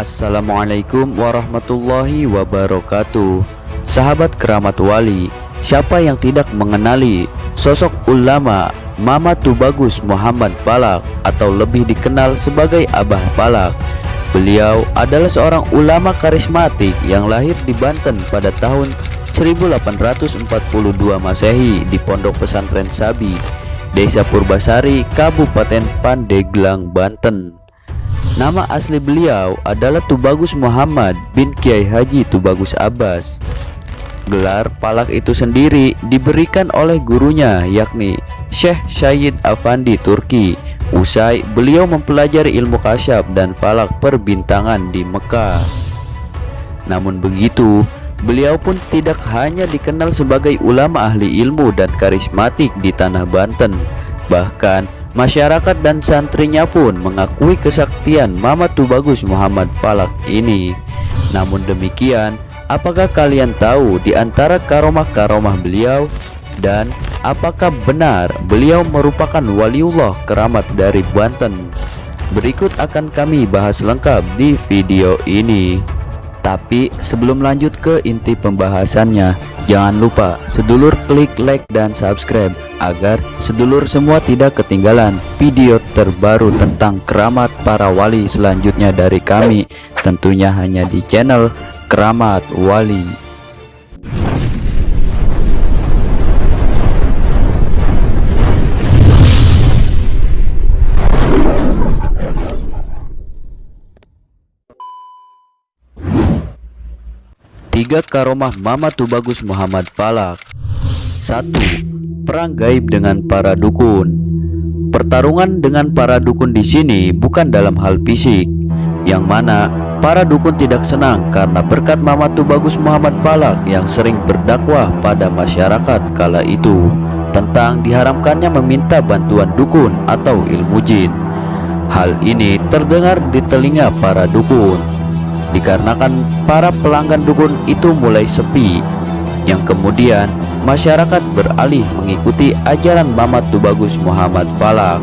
Assalamualaikum warahmatullahi wabarakatuh. Sahabat keramat wali, siapa yang tidak mengenali sosok ulama Mama Tubagus Muhammad Falak atau lebih dikenal sebagai Abah Falak? Beliau adalah seorang ulama karismatik yang lahir di Banten pada tahun 1842 Masehi di Pondok Pesantren Sabi, Desa Purbasari, Kabupaten Pandeglang, Banten. Nama asli beliau adalah Tubagus Muhammad bin Kiai Haji Tubagus Abbas. Gelar Falak itu sendiri diberikan oleh gurunya, yakni Syekh Syed Afandi Turki, usai beliau mempelajari ilmu kasyaf dan falak perbintangan di Mekah. Namun begitu, beliau pun tidak hanya dikenal sebagai ulama ahli ilmu dan karismatik di tanah Banten, bahkan masyarakat dan santrinya pun mengakui kesaktian Mama Tubagus Muhammad Falak ini. Namun demikian, apakah kalian tahu di antara karomah-karomah beliau? Dan apakah benar beliau merupakan waliullah keramat dari Banten? Berikut akan kami bahas lengkap di video ini. Tapi sebelum lanjut ke inti pembahasannya, jangan lupa sedulur klik like dan subscribe agar sedulur semua tidak ketinggalan video terbaru tentang keramat para wali selanjutnya dari kami, tentunya hanya di channel Keramat Wali. Tiga karomah Mama Tubagus Muhammad Falak. 1. Perang gaib dengan para dukun. Pertarungan dengan para dukun di sini bukan dalam hal fisik, yang mana para dukun tidak senang karena berkat Mama Tubagus Muhammad Falak yang sering berdakwah pada masyarakat kala itu tentang diharamkannya meminta bantuan dukun atau ilmu jin. Hal ini terdengar di telinga para dukun, dikarenakan para pelanggan dukun itu mulai sepi, yang kemudian masyarakat beralih mengikuti ajaran Mama Tubagus Muhammad Falak.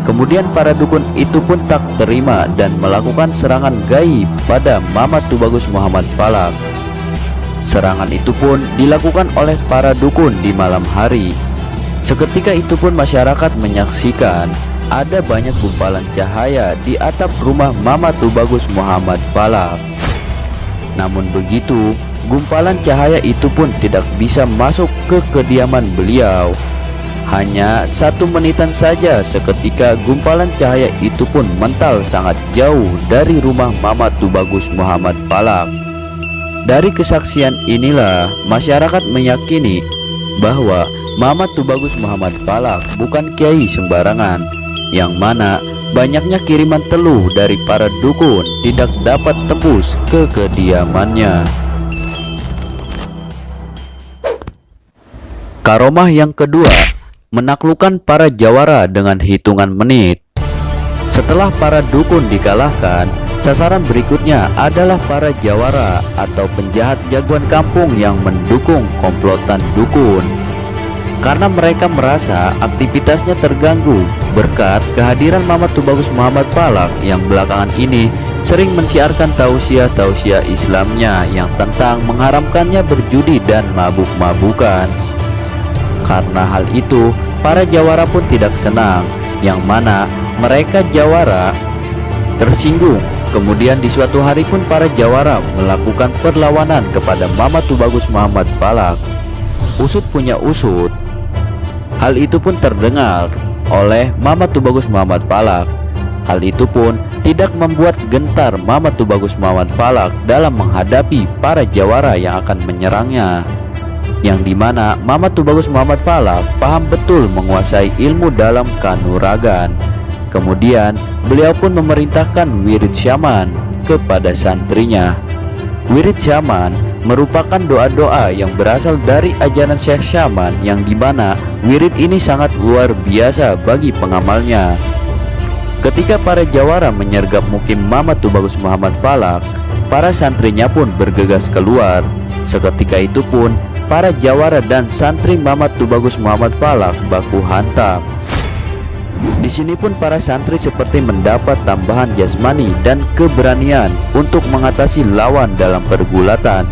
Kemudian para dukun itu pun tak terima dan melakukan serangan gaib pada Mama Tubagus Muhammad Falak. Serangan itu pun dilakukan oleh para dukun di malam hari. Seketika itu pun masyarakat menyaksikan ada banyak gumpalan cahaya di atap rumah Mama Tubagus Muhammad Falak. Namun begitu, gumpalan cahaya itu pun tidak bisa masuk ke kediaman beliau. Hanya 1 menitan saja seketika gumpalan cahaya itu pun mental sangat jauh dari rumah Mama Tubagus Muhammad Falak. Dari kesaksian inilah masyarakat meyakini bahwa Mama Tubagus Muhammad Falak bukan kiai sembarangan, yang mana banyaknya kiriman teluh dari para dukun tidak dapat tembus ke kediamannya. Karomah yang kedua, menaklukkan para jawara dengan hitungan menit. Setelah para dukun dikalahkan, sasaran berikutnya adalah para jawara atau penjahat jagoan kampung yang mendukung komplotan dukun. Karena mereka merasa aktivitasnya terganggu berkat kehadiran Mama Tubagus Muhammad Falak yang belakangan ini sering mensiarkan tausiah-tausiah Islamnya yang tentang mengharamkannya berjudi dan mabuk-mabukan. Karena hal itu, para jawara pun tidak senang, yang mana mereka jawara tersinggung. Kemudian di suatu hari pun para jawara melakukan perlawanan kepada Mama Tubagus Muhammad Falak. Usut punya usut. Hal itu pun terdengar oleh Mama Tubagus Muhammad Falak. Hal itu pun tidak membuat gentar Mama Tubagus Muhammad Falak dalam menghadapi para jawara yang akan menyerangnya, yang dimana Mama Tubagus Muhammad Falak paham betul menguasai ilmu dalam kanuragan. Kemudian beliau pun memerintahkan wirid syaman kepada santrinya. Wirid syaman merupakan doa-doa yang berasal dari ajaran Syekh Syaman, yang dimana wirid ini sangat luar biasa bagi pengamalnya. Ketika para jawara menyergap mukim Mama Tubagus Muhammad Falak, para santrinya pun bergegas keluar. Seketika itu pun para jawara dan santri Mama Tubagus Muhammad Falak baku hantam. Di sini pun para santri seperti mendapat tambahan jasmani dan keberanian untuk mengatasi lawan dalam pergulatan.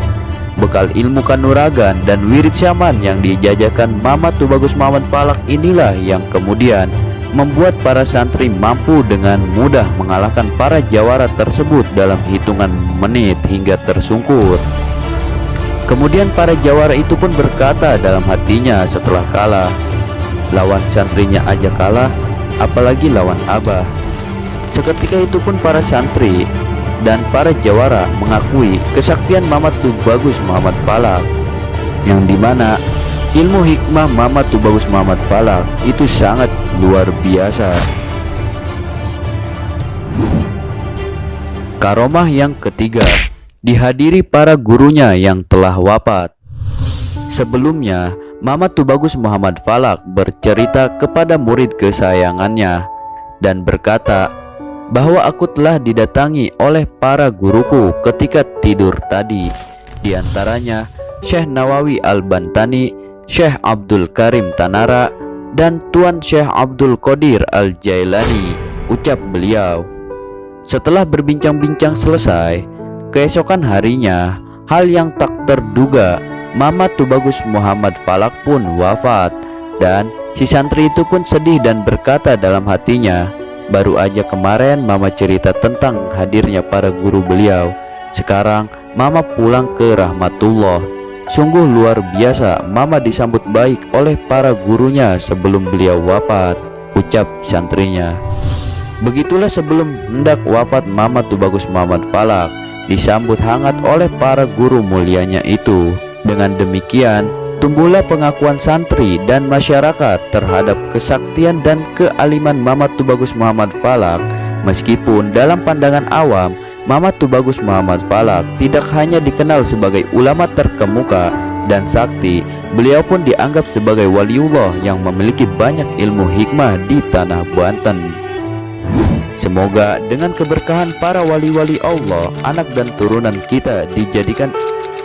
Bekal ilmu kanuragan dan wirid syaman yang dijajakan Mama Tubagus Muhammad Falak inilah yang kemudian membuat para santri mampu dengan mudah mengalahkan para jawara tersebut dalam hitungan menit hingga tersungkur. Kemudian para jawara itu pun berkata dalam hatinya setelah kalah, lawan santrinya aja kalah, apalagi lawan Abah. Seketika itu pun para santri dan para jawara mengakui kesaktian Mama Tubagus Muhammad Falak, yang dimana ilmu hikmah Mama Tubagus Muhammad Falak itu sangat luar biasa. Karomah yang ketiga, dihadiri para gurunya yang telah wafat. Sebelumnya, Mama Tubagus Muhammad Falak bercerita kepada murid kesayangannya dan berkata bahwa aku telah didatangi oleh para guruku ketika tidur tadi, di antaranya Syekh Nawawi Al-Bantani, Syekh Abdul Karim Tanara, dan Tuan Syekh Abdul Qadir Al-Jailani. Ucap beliau, setelah berbincang-bincang selesai, keesokan harinya, hal yang tak terduga, Mama Tubagus Muhammad Falak pun wafat. Dan si santri itu pun sedih dan berkata dalam hatinya, baru aja kemarin Mama cerita tentang hadirnya para guru beliau, sekarang Mama pulang ke rahmatullah. Sungguh luar biasa Mama disambut baik oleh para gurunya sebelum beliau wafat, ucap santrinya. Begitulah sebelum hendak wafat Mama Tubagus Muhammad Falak disambut hangat oleh para guru mulianya itu. Dengan demikian, tumbuhlah pengakuan santri dan masyarakat terhadap kesaktian dan kealiman Mama Tubagus Muhammad Falak. Meskipun dalam pandangan awam, Mama Tubagus Muhammad Falak tidak hanya dikenal sebagai ulama terkemuka dan sakti, beliau pun dianggap sebagai waliullah yang memiliki banyak ilmu hikmah di tanah Banten. Semoga dengan keberkahan para wali-wali Allah, anak dan turunan kita dijadikan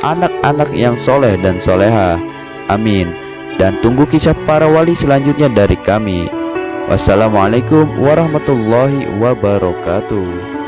anak-anak yang soleh dan soleha. Amin. Dan tunggu kisah para wali selanjutnya dari kami. Wassalamualaikum warahmatullahi wabarakatuh.